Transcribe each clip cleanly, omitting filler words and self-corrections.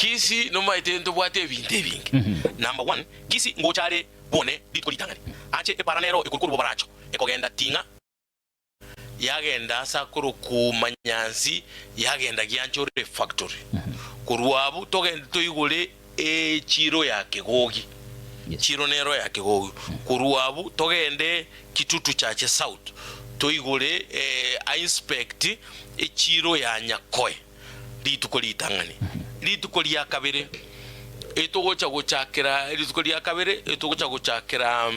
kisi no maite ndo bwate binte bingi. Number 1 kisi ngochare bone litkolitangani ache eparanero ekulukuru baracho ekogenda tinga yagenda sakuru ku manyansi yagenda gyanchore factory kuruabu togenda toigule chiro yake gogi chiro nero yake gogi kuruabu togende kitutu chache south toigule inspect chiro ya nyakoe litukolitangani litukoli ya kabere etogocha gochakera litukoli ya kabere etogocha gochakera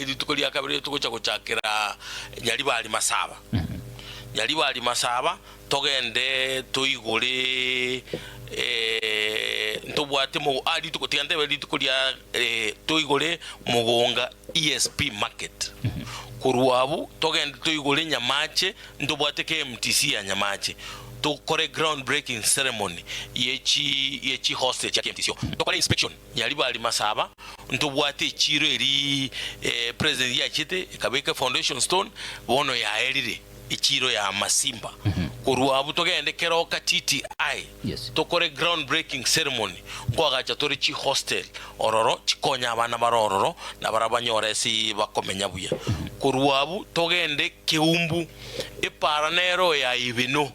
litukoli ya kabere etogocha gochakera nyali bali masaba nyali bali masaba togende toigore ntobwate mo ali tukotigande litukoli ya toigore mugonga ESP market kuruabu togende toigore nyamache ntobwate KMTC ya nyamache to kore ground breaking ceremony yechi hostage ya KMTC to kore inspection yali bali masaba ntobwate chiro eri president ya chite kabeka foundation stone bono ya erire ichiro ya masimba kuruabu togende keroka TTI to kore ground breaking ceremony kwa gacha tori chi hostel ororo chikonya abana barororo na barabanyore si bakomenya buya kuruabu togende keumbu eparanero ya ibino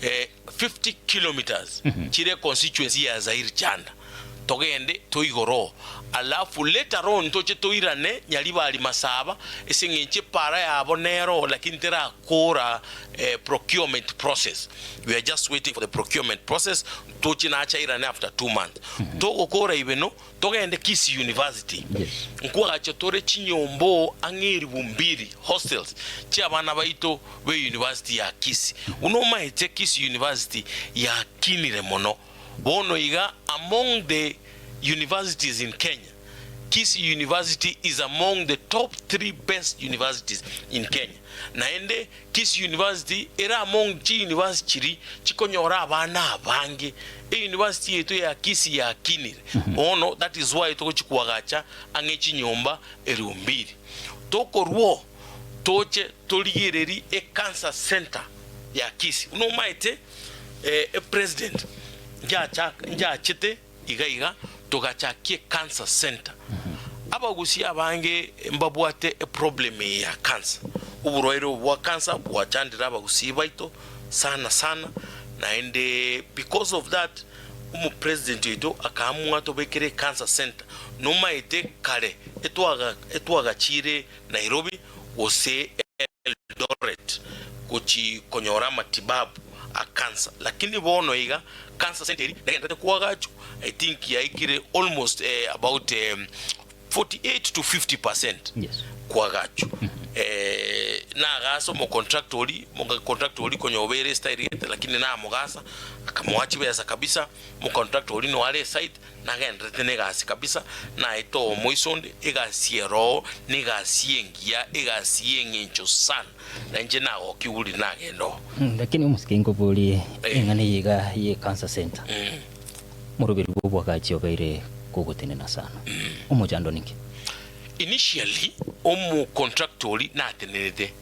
50 kilometers chire constituency ya Zaire Chanda togende toigoro alafu later on toche toirane nyali bali masaba esinginche para ya abonero lakini tera kora procurement process. We are just waiting for the procurement process toche na acha irane after 2 months togo kora ibeno togende Kisi University nkwa acha tore chinyombo angiri bumbiri hostels chi abana baito we university ya Kisi unoma ete Kisi University ya kinire mono bono iga among the universities in Kenya. Kisi University is among the top 3 best universities in Kenya. Naende Kisi University era among chi university chikonyora abana abange university yetu ya Kisi ya kinire ono that is why toko chikuagacha angechi nyomba erumbiri toko ruo toche toligireri cancer center ya Kisi unomaite president nja chite iga togachakie cancer center abagusi abange mbabwate problem ya cancer uburoiro bwa cancer bwachandira abagusi baito sana naende because of that president yetu akamwa tobekere cancer center nomaite kare etwaga chire Nairobi ose Eldoret kuchi konyora matibabu a cancer lakini bono iga cancer center ndagenda kuagacho I think yaikire almost about 48 to 50% kuagacho na gaso mo contractori konyobere style lakini na mogasa akamwachi besa kabisa mo contractori no ale site na genda tene gasi kabisa na ito moisonde egasiero negasiengia egasiengencho sana na nje na okiuli na gendo lakini umusikengo boli engane yiga ye cancer center murubiri bwo gachi obaire kugotenena sana umujando ninki initially omu contractori na tenete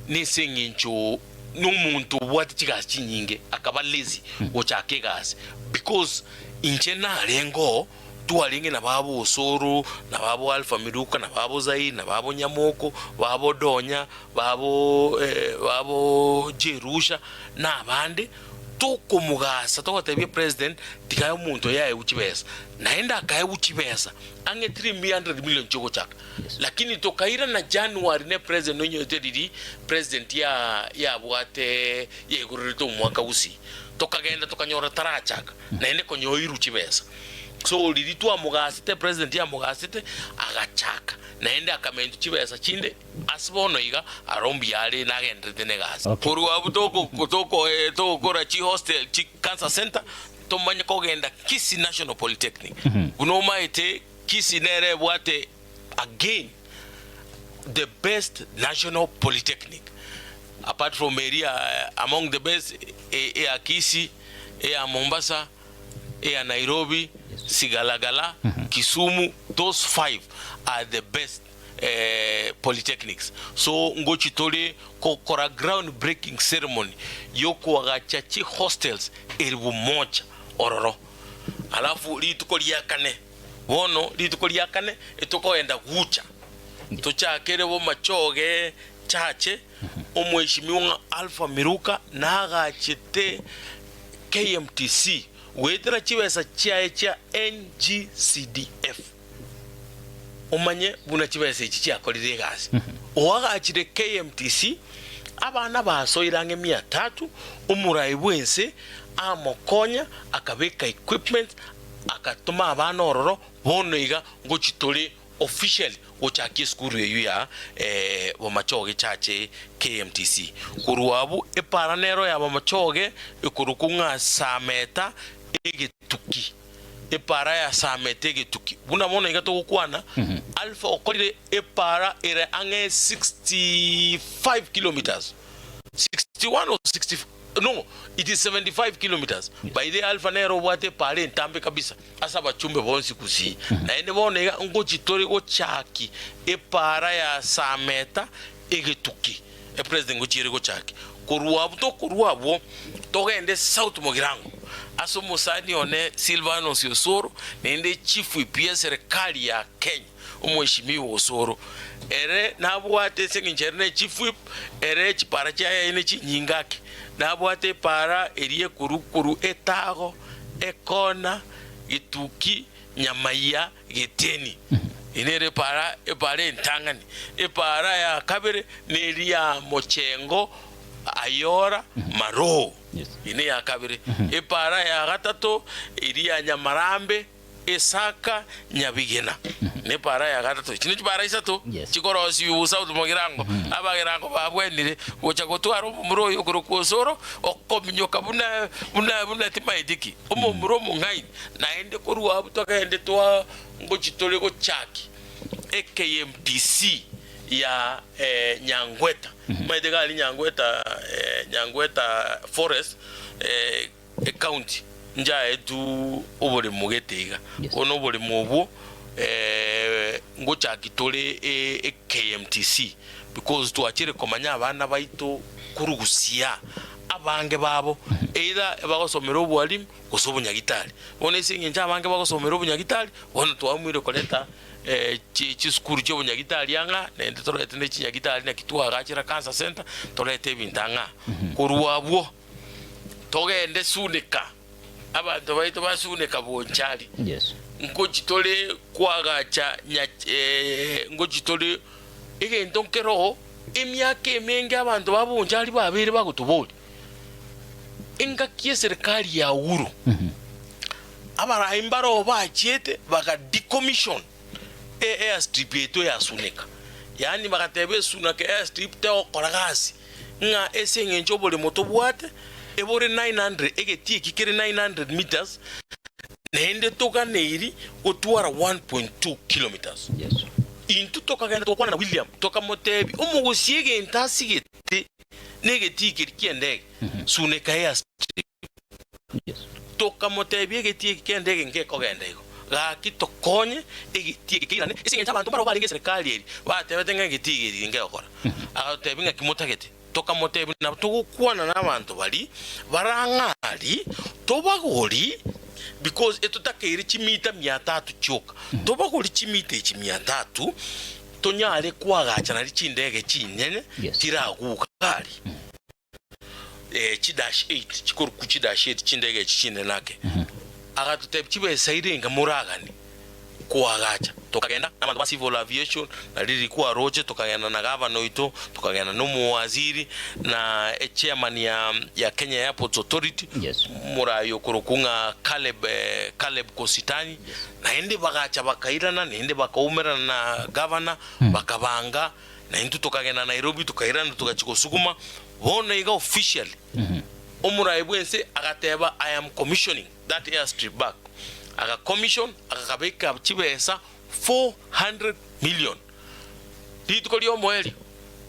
nisengencho n'umuntu bwati kigasi nyinge akaba lazy ochake gas because inche na rengo tuwalinge na babo Osoro na babo Alpha Miruka na babo Zai na babo Nyamoko babo Donya babo Jerusha na abande toko mugasa tokotebye president tikayo umuntu yaye uchibesa naenda akaye uchibesa ange 300 million choko chaka lakini tokaira na January ne president nonyo tedidi president ya bwate yegurito mwaka usi tokagenda tokanyora tarachaka naende konyoiru chibesa so lilitwa mugasite president ya mugasite agachaka naende akamentu chibesa chinde asibono iga arombi yale nagende tenegas kuru abutoko toko kora chi hostel chi cancer center tomanya kogenda Kisi National Polytechnic unoma ite Kisi nere bwate again the best national polytechnic apart from area among the best Kisi Mombasa Nairobi Sigalagala Kisumu those 5 are the best polytechnics. So ngochi tole kokora ground breaking ceremony yoko wagachachi hostels 1,000 ororo. Alafu lituko lyakane wono lituko lyakane etukoenda gucha tuchakere bo machoge chache omweshimiwa Alpha Miruka nagachite KMTC wetera chiwesa chiae cha NGCDF umanye buna chiwesa ichi chiakolire gasi owagachire KMTC abana basoirange 300 umurai bwense amokonya akabeka equipment akatuma abana ororo bono iga ngochitole officially ochaki skuru yeyu ya bomachoge chache KMTC kuruabu eparanero ya bomachoge ekurukunga sameta egetuki epara ya sameta egetuki buna mono iga tokukwana Alpha okolire epara ere ange 65 kilometers 61 or 65. No, it is 75 kilometers. By the Alpha Nero wate pale ntambe kabisa. Asa bachumbe bonsi kusi. Na ene bone ngochi tori go chaki. E para ya sameta egetuki. E president ngochi go chaki. Kuruabu togende South Mogirango. Aso musani one Silvano Osoro nende chifu ipia serikali ya Kenya. Umweshimiwa Osoro. Ere nabuate senginjerne chief whip ere chipara cha ene chinyingake nabuate para erie kurukuru etago ekona gituki nyamaiya geteni inere para epare ntangani epara ya kabere neria mochengo ayora maro ine ya kabere epara ya gatatu iria nyamarambe esaka nyabigena ne para ya gatatu chini para isato chikorosi South Mogirango abagirango babwenire ocha gotwara umuro yogoro kusoro okominyoka buna timaidiki umumuro mungai naende kuruwa butoka ende twa ngochitole go chaki KMTC ya Nyangweta maidegali Nyangweta Forest county nja etu obole mugetega ono bole mubu ngocha kitole KMTC because tuachire komanya abana baito kurugusia abange babo either bagosomera obwalimu gosobunyagitali one singe nja abange bagosomera obunyagitali ono twamwire koleta chi skuru cyo bunyagitali yanga nende torete ne chinyagitali na kitwa gachira cancer center torete bintanga kuruwabwo togende sunika abantu baito basunika bonchali ngochitole kwagacha ngochitole egento nkero emyaka emenge abantu babonchali babere bagutubuli engakie serikali ya Uhuru abara imbaro bachete baka decommission airstrip eto ya sunika yani bakatebe sunaka airstrip te okoragasi nga esenge njobole motobwate ebore 900 egetie kikere 900 meters nende toka neiri otwara 1.2 kilometers into toka genda tokwana na William toka motebi omugosiege ntasigete negeti kirkiende suneka airstrip toka motebi egetie kikende ngeko genda iko gaki tokonye egetie kikirane esinge abantu baro bari serikali eri batebetenga egetie ngekora atebinga kimotagete toka motebi na tukukwana n'abantu bali barangari tobagori because etutakeire chimita 300 choka tobagori chimita 300 tonyale kwagacha na chindege chinyene tiragukari chidash 8 chikuru kuchidash 8 chindege chine nake agatutebi chibe sairenga muragani kwagacha tukagenda n'abantu ba civil aviation na riri kwa roche tukagenda na governor ito tukagenda no muwaziri na chairman ya Kenya Airports Authority murayo kurukunga Caleb Kositani na ende bagacha bakairana nende bakaumerana na governor bakabanga na into tukagenda Nairobi tukairana tukachikosukuma bona iga officially omurayo bwense agateba I am commissioning that airstrip back aga commission akabeka chibesa 400 million litukoliyo mweli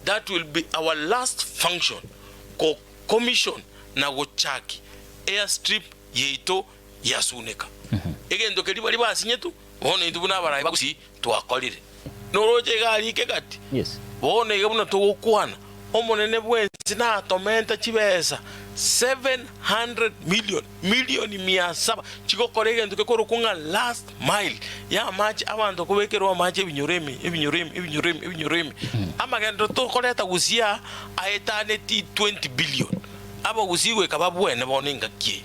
that will be our last function ko commission na gochaki airstrip yeito yasuneka egendo keli bali basinyetu ono indubuna barayi bagusi twakolire noroche gari ke gati Yes. bone ke buna tugukwana omonene bwenzi na tomenta chibesa 700 million 700 chiko korege nduke korukunga last mile ya match abantu kubekerwa match ebinyoremi amagendo to koleta gusia aetane ti 20 billion abo gusigwe kababwene boninga kie